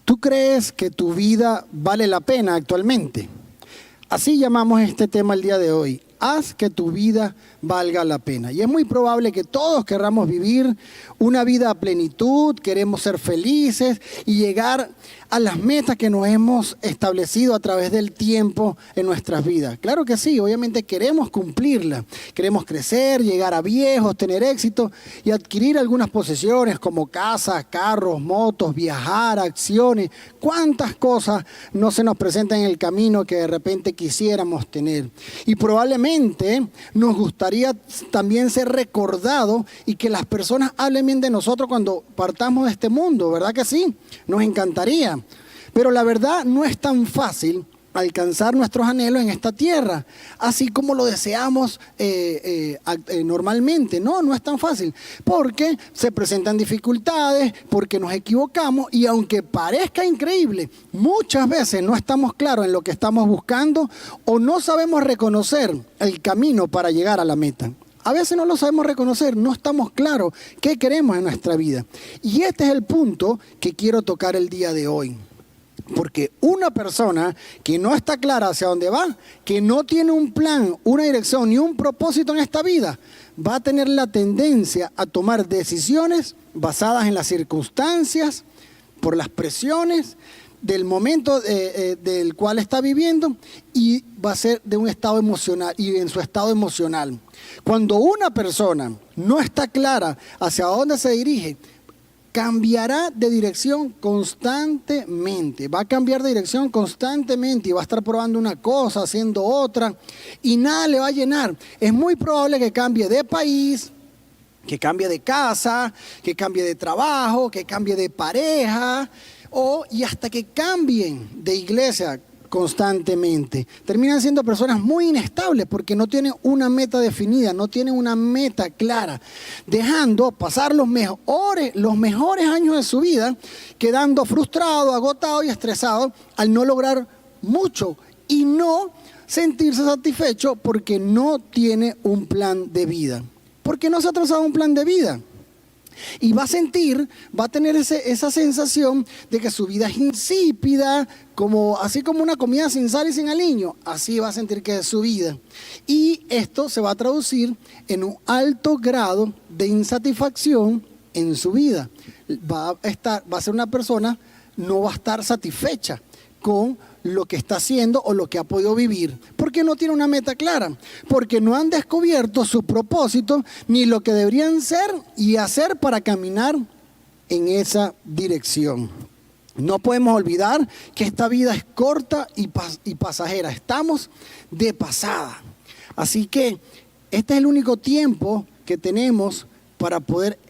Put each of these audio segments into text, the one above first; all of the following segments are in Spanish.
¿Tú crees que tu vida vale la pena actualmente? Así llamamos este tema el día de hoy. Haz que tu vida valga la pena. Y es muy probable que todos querramos vivir una vida a plenitud, queremos ser felices y llegar a las metas que nos hemos establecido a través del tiempo en nuestras vidas. Claro que sí, obviamente queremos cumplirla. Queremos crecer, llegar a viejos, tener éxito y adquirir algunas posesiones como casas, carros, motos, viajar, acciones. ¿Cuántas cosas no se nos presentan en el camino que de repente quisiéramos tener? Y probablemente nos gustaría también ser recordados y que las personas hablen bien de nosotros cuando partamos de este mundo, ¿verdad que sí? Nos encantaría. Pero la verdad no es tan fácil alcanzar nuestros anhelos en esta tierra, así como lo deseamos normalmente. No es tan fácil, porque se presentan dificultades, porque nos equivocamos y aunque parezca increíble, muchas veces no estamos claros en lo que estamos buscando o no sabemos reconocer el camino para llegar a la meta. A veces no lo sabemos reconocer, no estamos claros qué queremos en nuestra vida. Y este es el punto que quiero tocar el día de hoy. Porque una persona que no está clara hacia dónde va, que no tiene un plan, una dirección ni un propósito en esta vida, va a tener la tendencia a tomar decisiones basadas en las circunstancias, por las presiones del momento del cual está viviendo y va a ser de un estado emocional y en su estado emocional. Cuando una persona no está clara hacia dónde se dirige, cambiará de dirección constantemente, va a cambiar de dirección constantemente y va a estar probando una cosa, haciendo otra y nada le va a llenar. Es muy probable que cambie de país, que cambie de casa, que cambie de trabajo, que cambie de pareja y hasta que cambien de iglesia constantemente. Terminan siendo personas muy inestables porque no tienen una meta definida, no tienen una meta clara, dejando pasar los mejores años de su vida, quedando frustrados, agotados y estresados al no lograr mucho y no sentirse satisfecho porque no tiene un plan de vida. Porque no se ha trazado un plan de vida. Y va a tener esa sensación de que su vida es insípida, así como una comida sin sal y sin aliño. Así va a sentir que es su vida. Y esto se va a traducir en un alto grado de insatisfacción en su vida. Va a ser una persona, no va a estar satisfecha con lo que está haciendo o lo que ha podido vivir, porque no tiene una meta clara, porque no han descubierto su propósito ni lo que deberían ser y hacer para caminar en esa dirección. No podemos olvidar que esta vida es corta y pasajera, estamos de pasada. Así que este es el único tiempo que tenemos para poder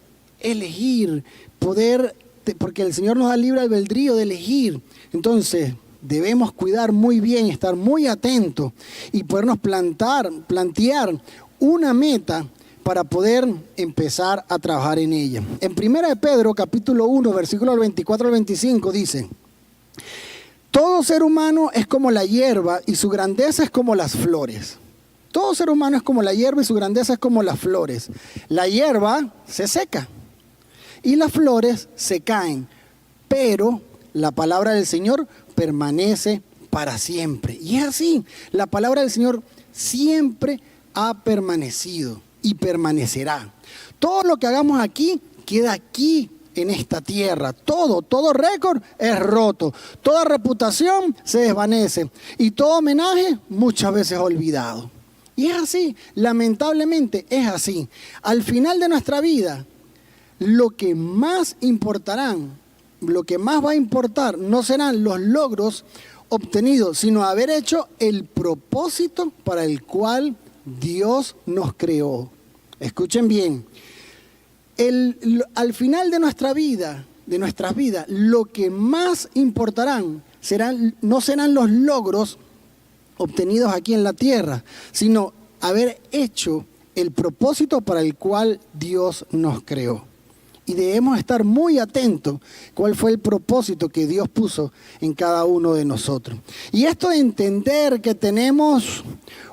elegir, porque el Señor nos da libre albedrío de elegir. Entonces, debemos cuidar muy bien, estar muy atentos y podernos plantear una meta para poder empezar a trabajar en ella. En 1 de Pedro, capítulo 1, versículos 24 al 25, dice: todo ser humano es como la hierba y su grandeza es como las flores. Todo ser humano es como la hierba y su grandeza es como las flores. La hierba se seca y las flores se caen, pero la palabra del Señor permanece para siempre. Y es así, la palabra del Señor siempre ha permanecido y permanecerá. Todo lo que hagamos aquí, queda aquí en esta tierra. Todo récord es roto. Toda reputación se desvanece. Y todo homenaje muchas veces olvidado. Y es así, lamentablemente es así. Al final de nuestra vida, lo que más va a importar no serán los logros obtenidos, sino haber hecho el propósito para el cual Dios nos creó. Escuchen bien, al final de nuestras vidas, lo que más importarán no serán los logros obtenidos aquí en la tierra, sino haber hecho el propósito para el cual Dios nos creó. Y debemos estar muy atentos cuál fue el propósito que Dios puso en cada uno de nosotros. Y esto de entender que tenemos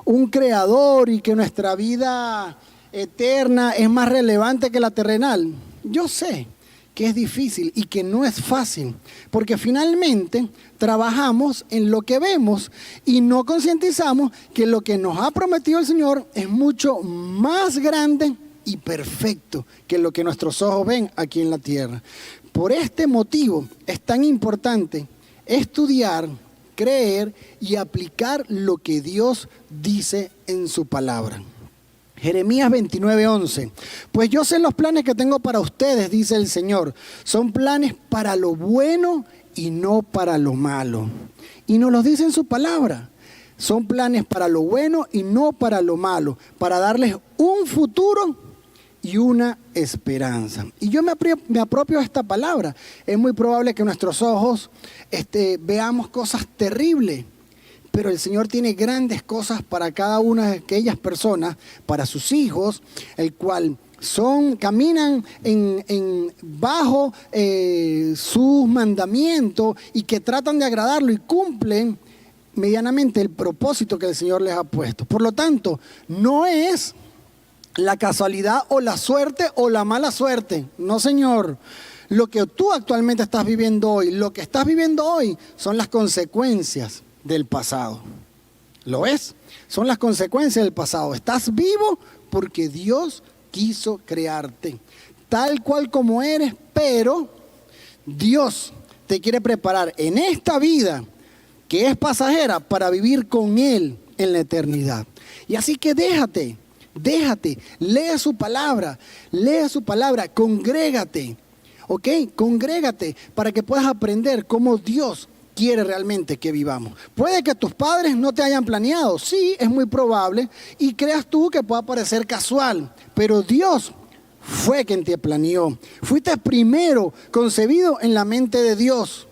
un creador y que nuestra vida eterna es más relevante que la terrenal. Yo sé que es difícil y que no es fácil, porque finalmente trabajamos en lo que vemos y no concientizamos que lo que nos ha prometido el Señor es mucho más grande y perfecto que lo que nuestros ojos ven aquí en la tierra. Por este motivo es tan importante estudiar, creer y aplicar lo que Dios dice en su palabra. Jeremías 29:11. Pues yo sé los planes que tengo para ustedes, dice el Señor. Son planes para lo bueno y no para lo malo. Y nos los dice en su palabra. Son planes para lo bueno y no para lo malo. Para darles un futuro y una esperanza. Y yo me apropio de esta palabra. Es muy probable que nuestros ojos veamos cosas terribles. Pero el Señor tiene grandes cosas para cada una de aquellas personas, para sus hijos, el cual caminan bajo sus mandamientos y que tratan de agradarlo y cumplen medianamente el propósito que el Señor les ha puesto. Por lo tanto, no es la casualidad o la suerte o la mala suerte. No, Señor. Lo que tú actualmente estás viviendo hoy, lo que estás viviendo hoy son las consecuencias del pasado. ¿Lo ves? Son las consecuencias del pasado. Estás vivo porque Dios quiso crearte tal cual como eres, pero Dios te quiere preparar en esta vida que es pasajera para vivir con Él en la eternidad. Y así que déjate, lee su palabra, congrégate, ¿ok? Congrégate para que puedas aprender cómo Dios quiere realmente que vivamos. Puede que tus padres no te hayan planeado, sí, es muy probable, y creas tú que pueda parecer casual, pero Dios fue quien te planeó. Fuiste primero concebido en la mente de Dios.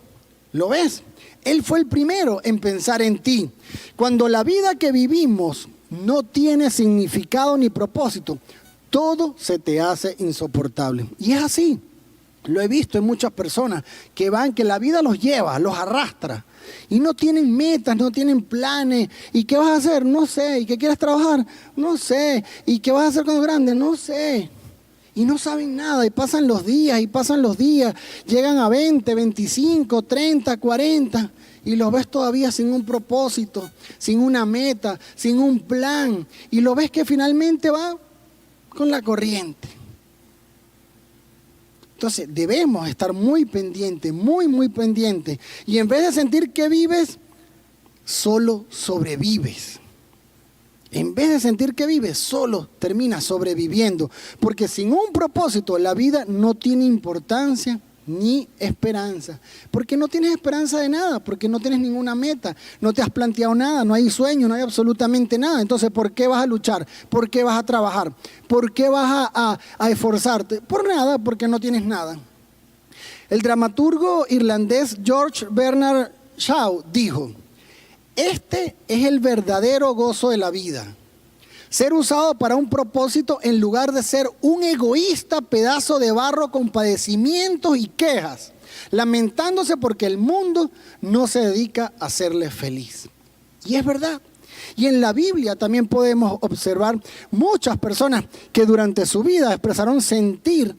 ¿Lo ves? Él fue el primero en pensar en ti. Cuando la vida que vivimos no tiene significado ni propósito, todo se te hace insoportable. Y es así. Lo he visto en muchas personas que la vida los lleva, los arrastra. Y no tienen metas, no tienen planes. ¿Y qué vas a hacer? No sé. ¿Y qué quieres trabajar? No sé. ¿Y qué vas a hacer cuando grande? No sé. Y no saben nada. Y pasan los días. Llegan a 20, 25, 30, 40. Y los ves todavía sin un propósito, sin una meta, sin un plan. Y lo ves que finalmente va con la corriente. Entonces debemos estar muy pendientes, muy pendientes. Y en vez de sentir que vives, solo sobrevives. En vez de sentir que vives, solo terminas sobreviviendo. Porque sin un propósito la vida no tiene importancia ni esperanza. Porque no tienes esperanza de nada, porque no tienes ninguna meta, no te has planteado nada, no hay sueño, no hay absolutamente nada. Entonces, ¿por qué vas a luchar? ¿Por qué vas a trabajar? ¿Por qué vas a esforzarte? Por nada, porque no tienes nada. El dramaturgo irlandés George Bernard Shaw dijo: este es el verdadero gozo de la vida. Ser usado para un propósito en lugar de ser un egoísta pedazo de barro con padecimientos y quejas, lamentándose porque el mundo no se dedica a hacerle feliz. Y es verdad. Y en la Biblia también podemos observar muchas personas que durante su vida expresaron sentir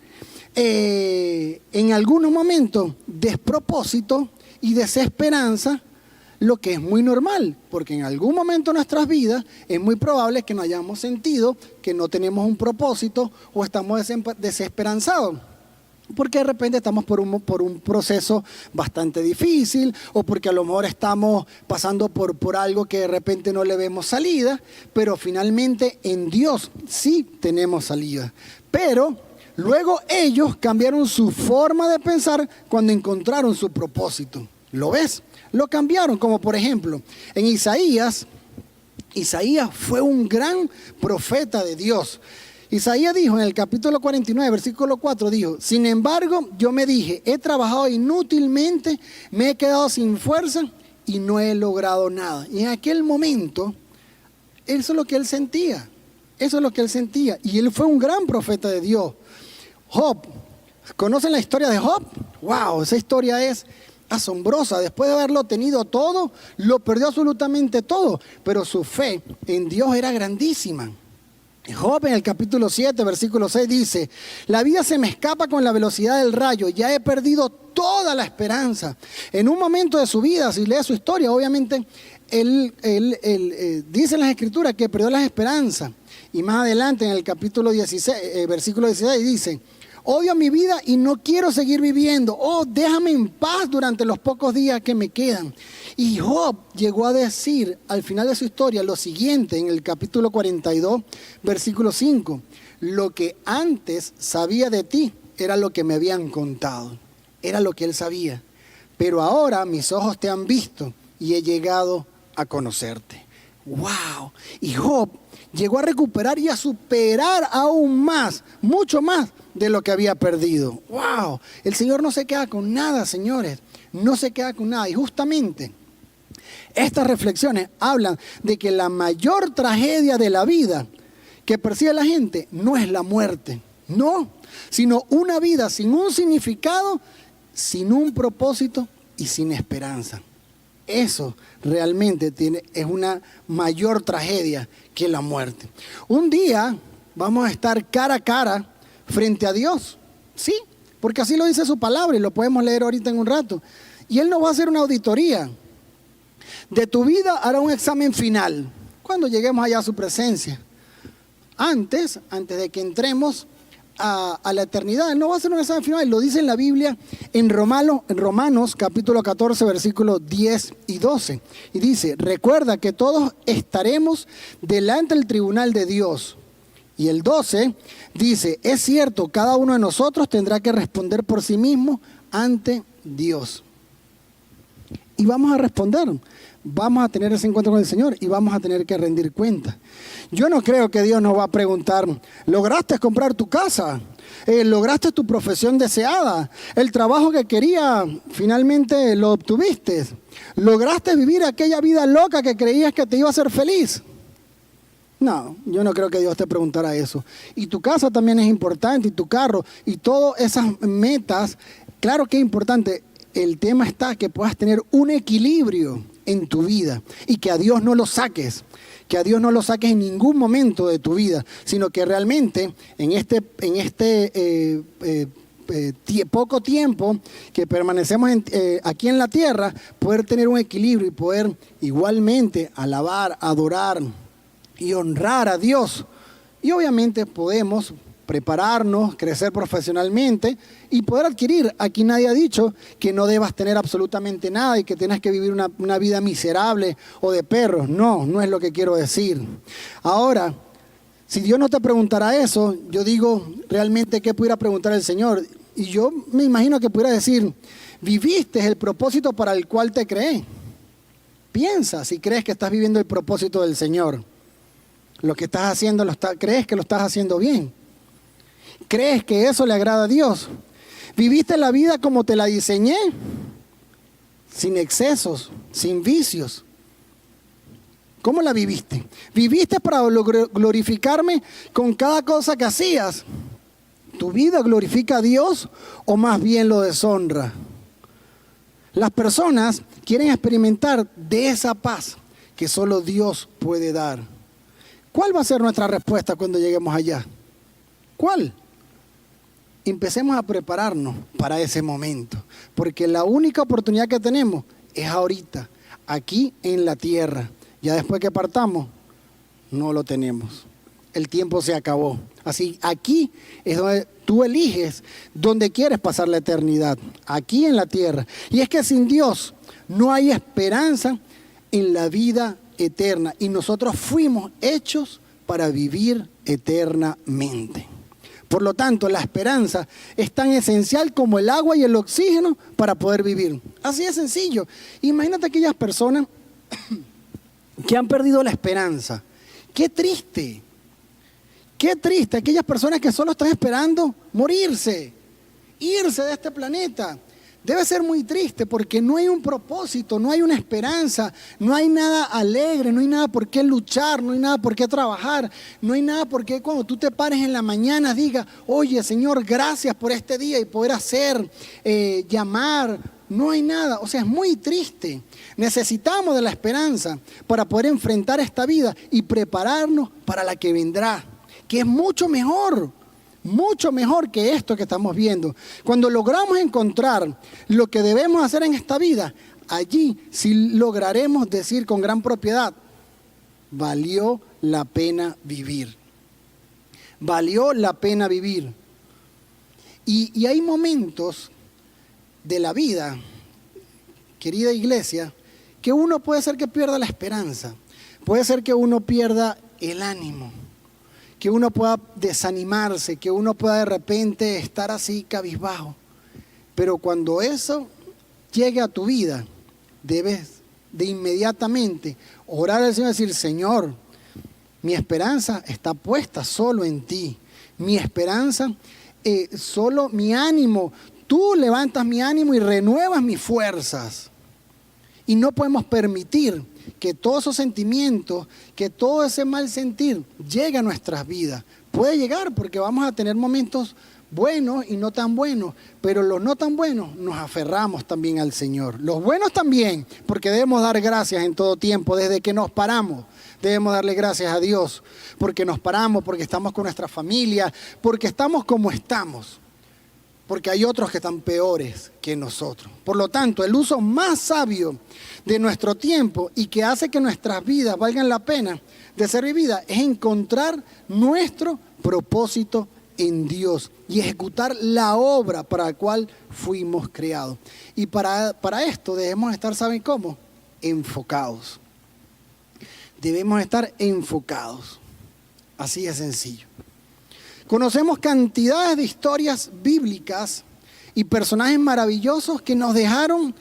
en algunos momentos despropósito y desesperanza, lo que es muy normal, porque en algún momento de nuestras vidas es muy probable que no hayamos sentido que no tenemos un propósito o estamos desesperanzados. Porque de repente estamos por un proceso bastante difícil, o porque a lo mejor estamos pasando por algo que de repente no le vemos salida, pero finalmente en Dios sí tenemos salida. Pero luego ellos cambiaron su forma de pensar cuando encontraron su propósito. ¿Lo ves? Lo cambiaron, como por ejemplo, en Isaías fue un gran profeta de Dios. Isaías dijo en el capítulo 49, versículo 4, dijo: sin embargo, yo me dije, he trabajado inútilmente, me he quedado sin fuerza y no he logrado nada. Y en aquel momento, eso es lo que él sentía. Y él fue un gran profeta de Dios. Job, ¿conocen la historia de Job? ¡Wow! Esa historia es asombrosa. Después de haberlo tenido todo, lo perdió absolutamente todo. Pero su fe en Dios era grandísima. Job en el capítulo 7, versículo 6 dice, la vida se me escapa con la velocidad del rayo, ya he perdido toda la esperanza. En un momento de su vida, si lee su historia, obviamente él dice en las escrituras que perdió las esperanzas. Y más adelante en el capítulo 16, versículo 16 dice, odio mi vida y no quiero seguir viviendo. Oh, déjame en paz durante los pocos días que me quedan. Y Job llegó a decir al final de su historia lo siguiente en el capítulo 42, versículo 5. Lo que antes sabía de ti era lo que me habían contado. Era lo que él sabía. Pero ahora mis ojos te han visto y he llegado a conocerte. ¡Wow! Y Job llegó a recuperar y a superar aún más, mucho más de lo que había perdido. ¡Wow! El Señor no se queda con nada, señores. No se queda con nada. Y justamente estas reflexiones hablan de que la mayor tragedia de la vida que percibe la gente no es la muerte, no, sino una vida sin un significado, sin un propósito y sin esperanza. Eso realmente es una mayor tragedia que la muerte. Un día vamos a estar cara a cara frente a Dios, sí, porque así lo dice su palabra y lo podemos leer ahorita en un rato. Y Él nos va a hacer una auditoría. De tu vida hará un examen final cuando lleguemos allá a su presencia. Antes de que entremos a la eternidad, Él no va a hacer un examen final. Lo dice en la Biblia en Romanos capítulo 14 versículos 10 y 12. Y dice, recuerda que todos estaremos delante del tribunal de Dios. Y el 12 dice, es cierto, cada uno de nosotros tendrá que responder por sí mismo ante Dios. Y vamos a responder. Vamos a tener ese encuentro con el Señor y vamos a tener que rendir cuenta. Yo no creo que Dios nos va a preguntar, ¿lograste comprar tu casa? ¿Lograste tu profesión deseada? ¿El trabajo que querías finalmente lo obtuviste? ¿Lograste vivir aquella vida loca que creías que te iba a hacer feliz? No, yo no creo que Dios te preguntara eso. Y tu casa también es importante, y tu carro, y todas esas metas, claro que es importante. El tema está que puedas tener un equilibrio en tu vida y que a Dios no lo saques, en ningún momento de tu vida, sino que realmente en este poco tiempo que permanecemos aquí en la tierra, poder tener un equilibrio y poder igualmente alabar, adorar y honrar a Dios. Y obviamente podemos prepararnos, crecer profesionalmente y poder adquirir. Aquí nadie ha dicho que no debas tener absolutamente nada y que tienes que vivir una vida miserable o de perros. No, no es lo que quiero decir. Ahora, si Dios no te preguntara eso, yo digo, realmente, ¿qué pudiera preguntar el Señor? Y yo me imagino que pudiera decir, ¿viviste el propósito para el cual te creé? Piensa si crees que estás viviendo el propósito del Señor. Lo que estás haciendo, ¿crees que lo estás haciendo bien? ¿Crees que eso le agrada a Dios? ¿Viviste la vida como te la diseñé? Sin excesos, sin vicios. ¿Cómo la viviste? ¿Viviste para glorificarme con cada cosa que hacías? ¿Tu vida glorifica a Dios o más bien lo deshonra? Las personas quieren experimentar de esa paz que solo Dios puede dar. ¿Cuál va a ser nuestra respuesta cuando lleguemos allá? ¿Cuál? Empecemos a prepararnos para ese momento, porque la única oportunidad que tenemos es ahorita, aquí en la tierra. Ya después que partamos, no lo tenemos. El tiempo se acabó. Así, aquí es donde tú eliges dónde quieres pasar la eternidad, aquí en la tierra. Y es que sin Dios no hay esperanza en la vida eterna. Y nosotros fuimos hechos para vivir eternamente. Por lo tanto, la esperanza es tan esencial como el agua y el oxígeno para poder vivir. Así de sencillo. Imagínate aquellas personas que han perdido la esperanza. ¡Qué triste! ¡Qué triste! Aquellas personas que solo están esperando morirse, irse de este planeta. Debe ser muy triste porque no hay un propósito, no hay una esperanza, no hay nada alegre, no hay nada por qué luchar, no hay nada por qué trabajar, no hay nada por qué cuando tú te pares en la mañana digas, oye Señor, gracias por este día y poder hacer, llamar, no hay nada. O sea, es muy triste. Necesitamos de la esperanza para poder enfrentar esta vida y prepararnos para la que vendrá. que es mucho mejor que esto que estamos viendo. Cuando logramos encontrar lo que debemos hacer en esta vida, allí sí lograremos decir con gran propiedad, valió la pena vivir. Valió la pena vivir. Y hay momentos de la vida, querida iglesia, que uno puede ser que pierda la esperanza, puede ser que uno pierda el ánimo, que uno pueda desanimarse, que uno pueda de repente estar así cabizbajo. Pero cuando eso llegue a tu vida, debes de inmediatamente orar al Señor y decir, Señor, mi esperanza está puesta solo en ti. Mi esperanza, solo mi ánimo. Tú levantas mi ánimo y renuevas mis fuerzas. Y no podemos permitir que todos esos sentimientos, que todo ese mal sentir llegue a nuestras vidas. Puede llegar porque vamos a tener momentos buenos y no tan buenos, pero los no tan buenos nos aferramos también al Señor. Los buenos también, porque debemos dar gracias en todo tiempo, desde que nos paramos. Debemos darle gracias a Dios, porque nos paramos, porque estamos con nuestra familia, porque estamos como estamos. Porque hay otros que están peores que nosotros. Por lo tanto, el uso más sabio de nuestro tiempo y que hace que nuestras vidas valgan la pena de ser vividas es encontrar nuestro propósito en Dios y ejecutar la obra para la cual fuimos creados. Y para esto debemos estar, ¿saben cómo? Enfocados. Debemos estar enfocados. Así de sencillo. Conocemos cantidades de historias bíblicas y personajes maravillosos que nos dejaron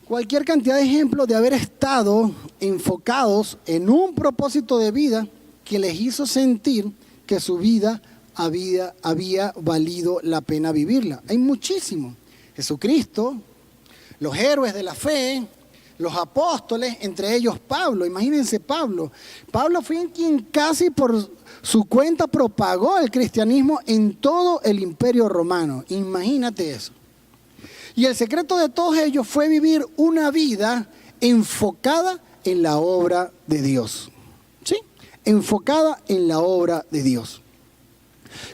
cualquier cantidad de ejemplos de haber estado enfocados en un propósito de vida que les hizo sentir que su vida había valido la pena vivirla. Hay muchísimos. Jesucristo, los héroes de la fe, los apóstoles, entre ellos Pablo. Imagínense Pablo. Pablo fue quien casi por su cuenta propagó el cristianismo en todo el imperio romano. Imagínate eso. Y el secreto de todos ellos fue vivir una vida enfocada en la obra de Dios. ¿Sí? Enfocada en la obra de Dios.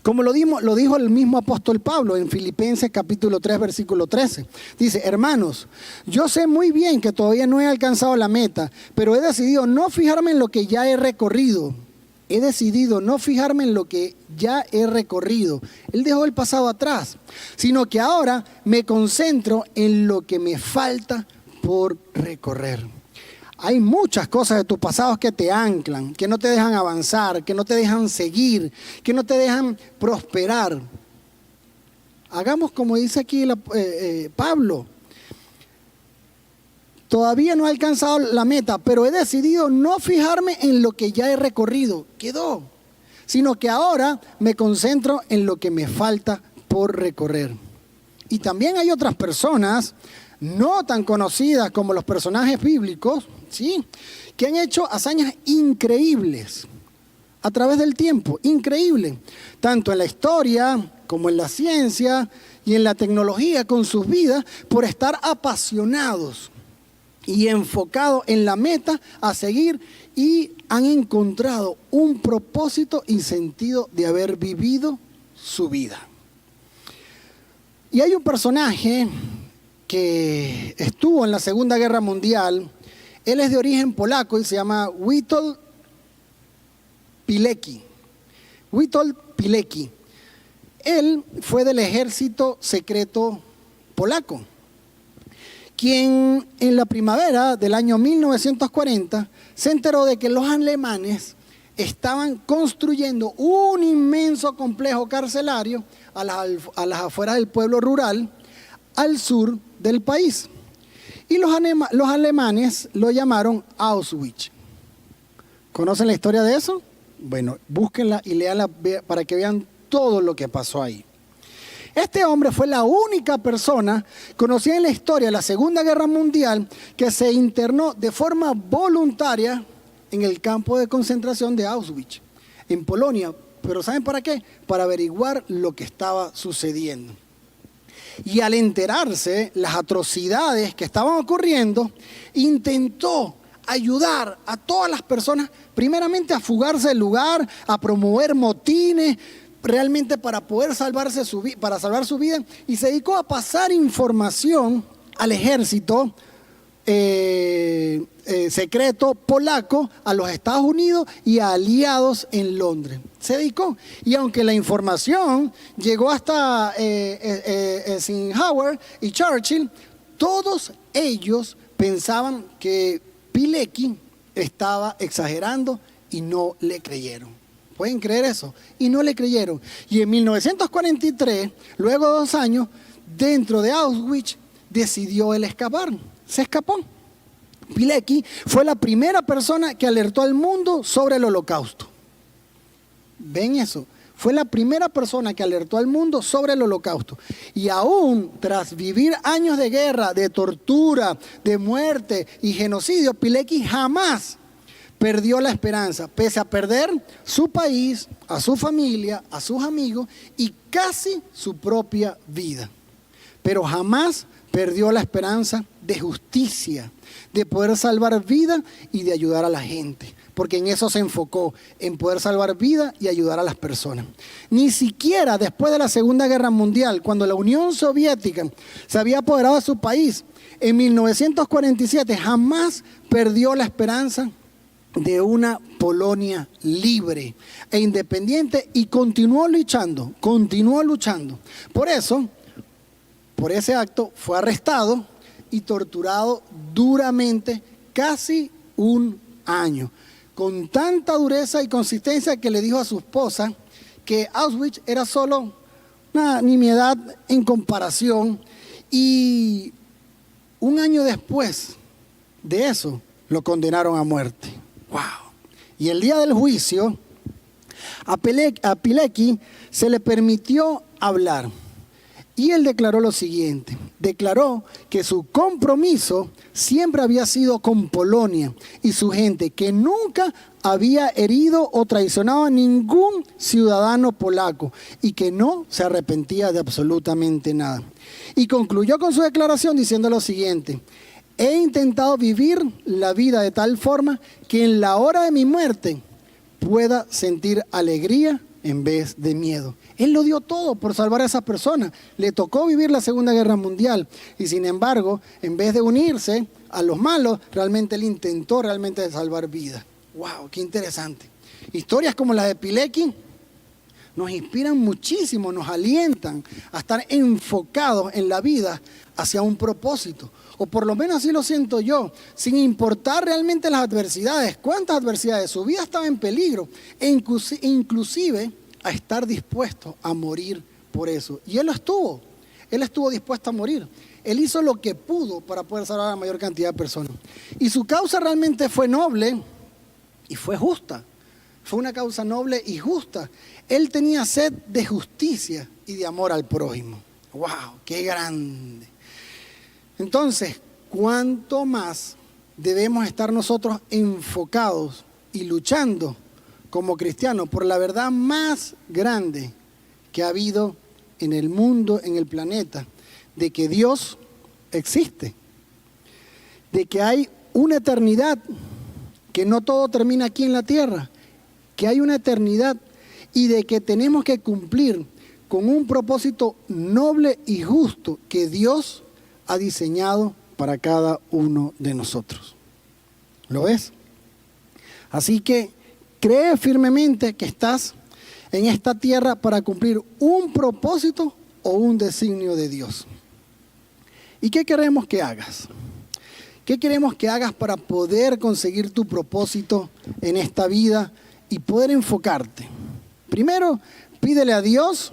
Como lo dijo el mismo apóstol Pablo en Filipenses capítulo 3, versículo 13. Dice, hermanos, yo sé muy bien que todavía no he alcanzado la meta, pero he decidido no fijarme en lo que ya he recorrido. He decidido no fijarme en lo que ya he recorrido. Él dejó el pasado atrás, sino que ahora me concentro en lo que me falta por recorrer. Hay muchas cosas de tu pasado que te anclan, que no te dejan avanzar, que no te dejan seguir, que no te dejan prosperar. Hagamos como dice aquí Pablo. Todavía no he alcanzado la meta, pero he decidido no fijarme en lo que ya he recorrido. Quedó. Sino que ahora me concentro en lo que me falta por recorrer. Y también hay otras personas no tan conocidas como los personajes bíblicos, ¿sí?, que han hecho hazañas increíbles a través del tiempo, increíble, tanto en la historia como en la ciencia y en la tecnología con sus vidas, por estar apasionados y enfocados en la meta a seguir, y han encontrado un propósito y sentido de haber vivido su vida. Y hay un personaje que estuvo en la Segunda Guerra Mundial. Él es de origen polaco y se llama Witold Pilecki. Witold Pilecki. Él fue del ejército secreto polaco, quien en la primavera del año 1940 se enteró de que los alemanes estaban construyendo un inmenso complejo carcelario a las afueras del pueblo rural al sur del país. Y los alemanes lo llamaron Auschwitz. ¿Conocen la historia de eso? Bueno, búsquenla y léanla para que vean todo lo que pasó ahí. Este hombre fue la única persona conocida en la historia de la Segunda Guerra Mundial que se internó de forma voluntaria en el campo de concentración de Auschwitz, en Polonia. ¿Pero saben para qué? Para averiguar lo que estaba sucediendo. Y al enterarse las atrocidades que estaban ocurriendo, intentó ayudar a todas las personas, primeramente a fugarse del lugar, a promover motines, realmente para poder para salvar su vida, y se dedicó a pasar información al ejército secreto polaco, a los Estados Unidos y a aliados en Londres. Se dedicó. Y aunque la información llegó hasta Eisenhower y Churchill, todos ellos pensaban que Pilecki estaba exagerando y no le creyeron. ¿Pueden creer eso? Y no le creyeron. Y en 1943, luego de 2 años, dentro de Auschwitz, decidió él escapar. Se escapó. Pilecki fue la primera persona que alertó al mundo sobre el Holocausto. ¿Ven eso? Fue la primera persona que alertó al mundo sobre el Holocausto. Y aún tras vivir años de guerra, de tortura, de muerte y genocidio, Pilecki jamás perdió la esperanza, pese a perder su país, a su familia, a sus amigos y casi su propia vida. Pero jamás perdió la esperanza de justicia, de poder salvar vida y de ayudar a la gente, porque en eso se enfocó, en poder salvar vida y ayudar a las personas. Ni siquiera después de la Segunda Guerra Mundial, cuando la Unión Soviética se había apoderado de su país, en 1947 jamás perdió la esperanza de una Polonia libre e independiente, y continuó luchando. Por eso, por ese acto, fue arrestado y torturado duramente casi 1 año, con tanta dureza y consistencia que le dijo a su esposa que Auschwitz era solo una nimiedad en comparación, y 1 año después de eso lo condenaron a muerte. ¡Wow! Y el día del juicio, a Pilecki se le permitió hablar. Y él declaró lo siguiente: declaró que su compromiso siempre había sido con Polonia y su gente, que nunca había herido o traicionado a ningún ciudadano polaco y que no se arrepentía de absolutamente nada. Y concluyó con su declaración diciendo lo siguiente: he intentado vivir la vida de tal forma que en la hora de mi muerte pueda sentir alegría en vez de miedo. Él lo dio todo por salvar a esas personas. Le tocó vivir la Segunda Guerra Mundial y sin embargo, en vez de unirse a los malos, realmente él intentó realmente salvar vidas. ¡Wow! ¡Qué interesante! Historias como la de Pilecki nos inspiran muchísimo, nos alientan a estar enfocados en la vida hacia un propósito. O por lo menos así lo siento yo, sin importar realmente las adversidades. ¿Cuántas adversidades? Su vida estaba en peligro, e inclusive a estar dispuesto a morir por eso. Y él estuvo dispuesto a morir. Él hizo lo que pudo para poder salvar a la mayor cantidad de personas. Y su causa realmente fue noble y fue justa. Fue una causa noble y justa. Él tenía sed de justicia y de amor al prójimo. ¡Wow! ¡Qué grande! Entonces, ¿cuánto más debemos estar nosotros enfocados y luchando como cristianos por la verdad más grande que ha habido en el mundo, en el planeta, de que Dios existe, de que hay una eternidad, que no todo termina aquí en la tierra, que hay una eternidad y de que tenemos que cumplir con un propósito noble y justo que Dios ha diseñado para cada uno de nosotros? ¿Lo ves? Así que cree firmemente que estás en esta tierra para cumplir un propósito o un designio de Dios. ¿Y qué queremos que hagas? ¿Qué queremos que hagas para poder conseguir tu propósito en esta vida y poder enfocarte? Primero, pídele a Dios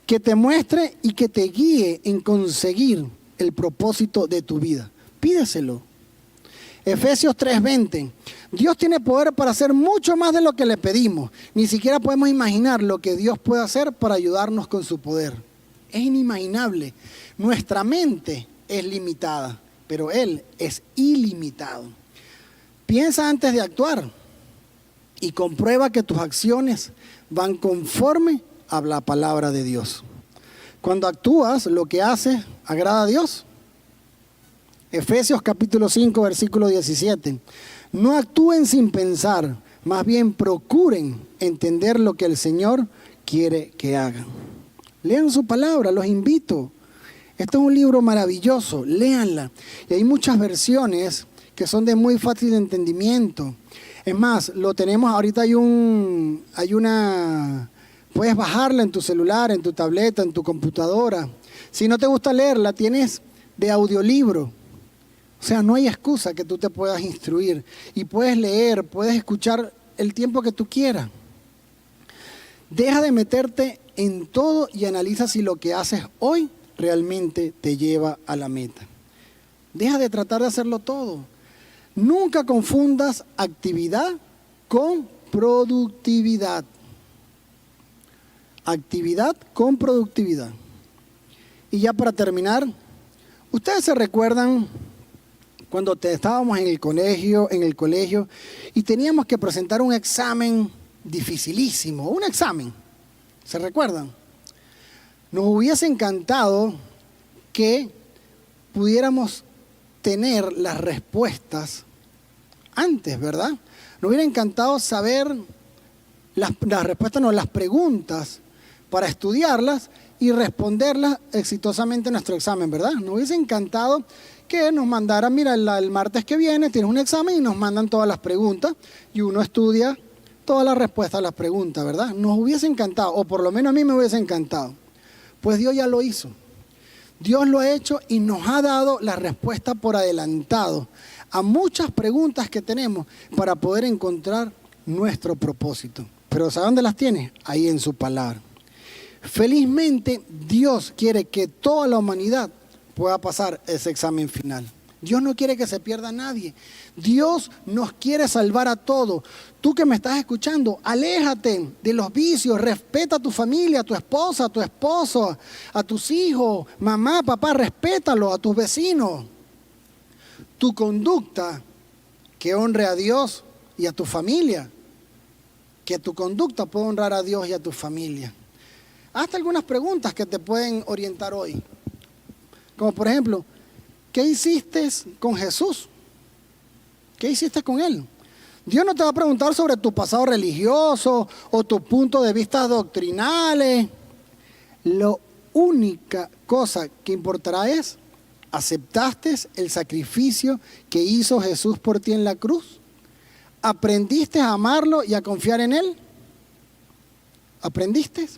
que te muestre y que te guíe en conseguir el propósito de tu vida. Pídeselo. Efesios 3:20. Dios tiene poder para hacer mucho más de lo que le pedimos. Ni siquiera podemos imaginar lo que Dios puede hacer para ayudarnos con su poder. Es inimaginable. Nuestra mente es limitada, pero Él es ilimitado. Piensa antes de actuar y comprueba que tus acciones van conforme a la palabra de Dios. Cuando actúas, lo que haces agrada a Dios. Efesios capítulo 5, versículo 17. No actúen sin pensar, más bien procuren entender lo que el Señor quiere que hagan. Lean su palabra, los invito. Este es un libro maravilloso, léanla. Y hay muchas versiones que son de muy fácil entendimiento. Es más, lo tenemos, ahorita puedes bajarla en tu celular, en tu tableta, en tu computadora. Si no te gusta leerla, tienes de audiolibro. O sea, no hay excusa que tú te puedas instruir. Y puedes leer, puedes escuchar el tiempo que tú quieras. Deja de meterte en todo y analiza si lo que haces hoy realmente te lleva a la meta. Deja de tratar de hacerlo todo. Nunca confundas actividad con productividad. Actividad con productividad. Y ya para terminar, ustedes se recuerdan cuando estábamos en el colegio y teníamos que presentar un examen dificilísimo, un examen. ¿Se recuerdan? Nos hubiese encantado que pudiéramos tener las respuestas antes, ¿verdad? Nos hubiera encantado saber las respuestas, no, las preguntas para estudiarlas y responderlas exitosamente en nuestro examen, ¿verdad? Nos hubiese encantado que nos mandaran, mira, el martes que viene tienes un examen y nos mandan todas las preguntas y uno estudia todas las respuestas a las preguntas, ¿verdad? Nos hubiese encantado, o por lo menos a mí me hubiese encantado. Pues Dios ya lo hizo. Dios lo ha hecho y nos ha dado la respuesta por adelantado a muchas preguntas que tenemos para poder encontrar nuestro propósito. Pero ¿sabe dónde las tiene? Ahí en su palabra. Felizmente, Dios quiere que toda la humanidad pueda pasar ese examen final. Dios no quiere que se pierda a nadie. Dios nos quiere salvar a todos. Tú que me estás escuchando, aléjate de los vicios, respeta a tu familia, a tu esposa, a tu esposo, a tus hijos, mamá, papá, respétalo, a tus vecinos. Tu conducta que honre a Dios y a tu familia. Que tu conducta pueda honrar a Dios y a tu familia. Hazte algunas preguntas que te pueden orientar hoy. Como por ejemplo, ¿qué hiciste con Jesús? ¿Qué hiciste con Él? Dios no te va a preguntar sobre tu pasado religioso o tus puntos de vista doctrinales. La única cosa que importará es, ¿aceptaste el sacrificio que hizo Jesús por ti en la cruz? ¿Aprendiste a amarlo y a confiar en Él? ¿Aprendiste?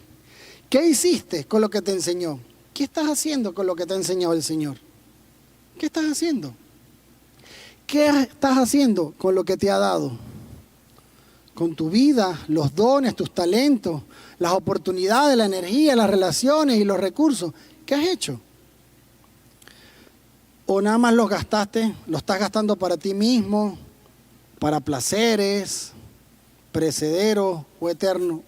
¿Qué hiciste con lo que te enseñó? ¿Qué estás haciendo con lo que te ha enseñado el Señor? ¿Qué estás haciendo? ¿Qué estás haciendo con lo que te ha dado? Con tu vida, los dones, tus talentos, las oportunidades, la energía, las relaciones y los recursos. ¿Qué has hecho? ¿O nada más los gastaste, los estás gastando para ti mismo, para placeres perecederos o eternos,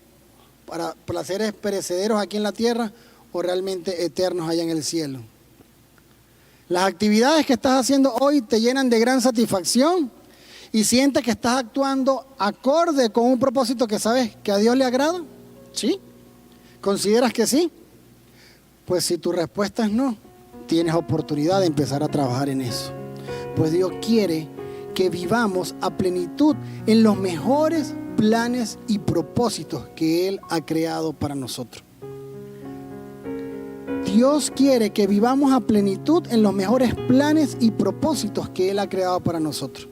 para placeres perecederos aquí en la tierra o realmente eternos allá en el cielo? Las actividades que estás haciendo hoy te llenan de gran satisfacción y sientes que estás actuando acorde con un propósito que sabes que a Dios le agrada. ¿Sí? ¿Consideras que sí? Pues si tu respuesta es no, tienes oportunidad de empezar a trabajar en eso. Pues Dios quiere que vivamos a plenitud en los mejores planes y propósitos que Él ha creado para nosotros. Dios quiere que vivamos a plenitud en los mejores planes y propósitos que Él ha creado para nosotros.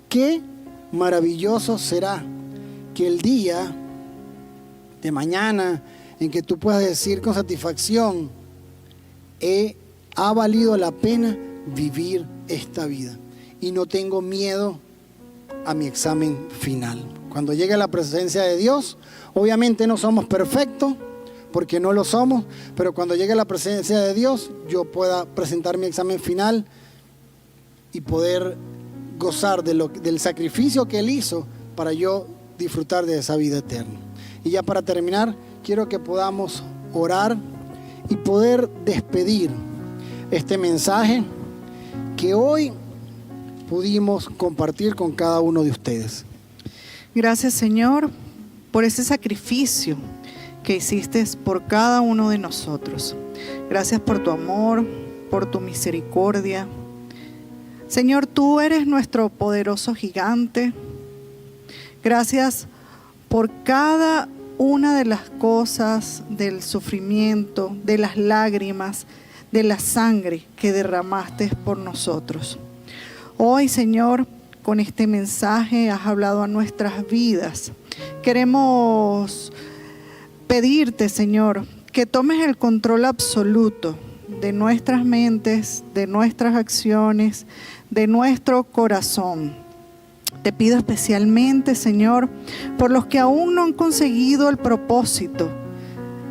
Qué maravilloso será que el día de mañana en que tú puedas decir con satisfacción, ha valido la pena vivir esta vida y no tengo miedo a mi examen final. Cuando llegue a la presencia de Dios, obviamente no somos perfectos, porque no lo somos, pero cuando llegue a la presencia de Dios, yo pueda presentar mi examen final y poder gozar del sacrificio que Él hizo para yo disfrutar de esa vida eterna. Y ya para terminar, quiero que podamos orar y poder despedir este mensaje que hoy pudimos compartir con cada uno de ustedes. Gracias, Señor, por ese sacrificio que hiciste por cada uno de nosotros. Gracias por tu amor, por tu misericordia. Señor, tú eres nuestro poderoso gigante. Gracias por cada una de las cosas, del sufrimiento, de las lágrimas, de la sangre que derramaste por nosotros. Hoy, Señor, con este mensaje has hablado a nuestras vidas. Queremos pedirte, Señor, que tomes el control absoluto de nuestras mentes, de nuestras acciones, de nuestro corazón. Te pido especialmente, Señor, por los que aún no han conseguido el propósito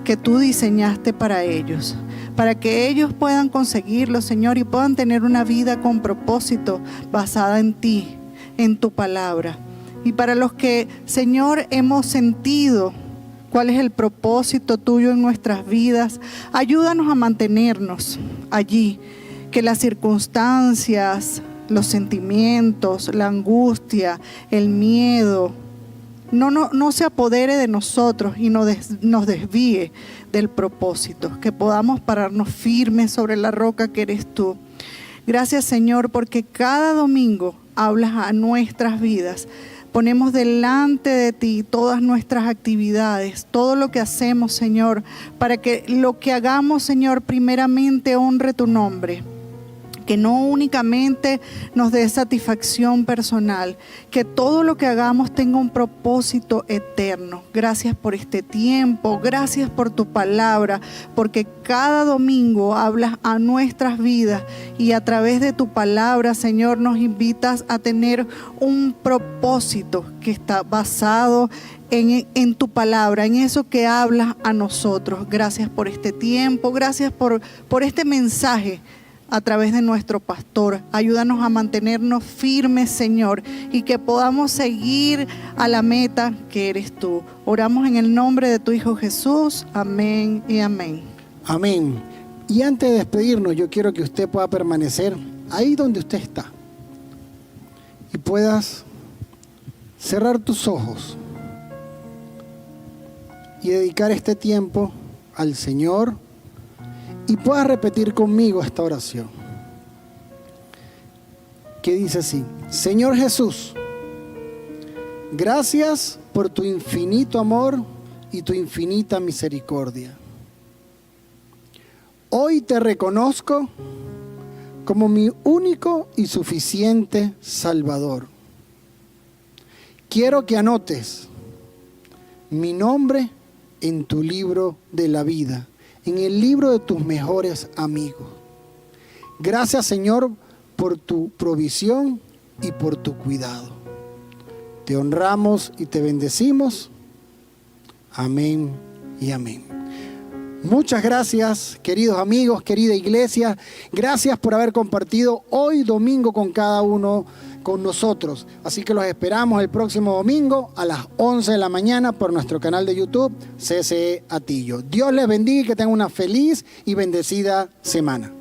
que tú diseñaste para ellos, para que ellos puedan conseguirlo, Señor, y puedan tener una vida con propósito basada en ti, en tu palabra. Y para los que, Señor, hemos sentido cuál es el propósito tuyo en nuestras vidas, ayúdanos a mantenernos allí, que las circunstancias, los sentimientos, la angustia, el miedo, no se apodere de nosotros y nos desvíe del propósito, que podamos pararnos firmes sobre la roca que eres tú. Gracias, Señor, porque cada domingo hablas a nuestras vidas. Ponemos delante de ti todas nuestras actividades, todo lo que hacemos, Señor, para que lo que hagamos, Señor, primeramente honre tu nombre. Que no únicamente nos dé satisfacción personal, que todo lo que hagamos tenga un propósito eterno. Gracias por este tiempo, gracias por tu palabra, porque cada domingo hablas a nuestras vidas y a través de tu palabra, Señor, nos invitas a tener un propósito que está basado en tu palabra, en eso que hablas a nosotros. Gracias por este tiempo, gracias por este mensaje a través de nuestro pastor. Ayúdanos a mantenernos firmes, Señor, y que podamos seguir a la meta que eres tú. Oramos en el nombre de tu Hijo Jesús. Amén y amén. Amén. Y antes de despedirnos, yo quiero que usted pueda permanecer ahí donde usted está y puedas cerrar tus ojos y dedicar este tiempo al Señor. Y puedas repetir conmigo esta oración, que dice así: Señor Jesús, gracias por tu infinito amor y tu infinita misericordia. Hoy te reconozco como mi único y suficiente Salvador. Quiero que anotes mi nombre en tu libro de la vida, en el libro de tus mejores amigos. Gracias, Señor, por tu provisión y por tu cuidado. Te honramos y te bendecimos. Amén y amén. Muchas gracias, queridos amigos, querida iglesia. Gracias por haber compartido hoy domingo con cada uno con nosotros. Así que los esperamos el próximo domingo a las 11 de la mañana por nuestro canal de YouTube, CCE Atillo. Dios les bendiga y que tengan una feliz y bendecida semana.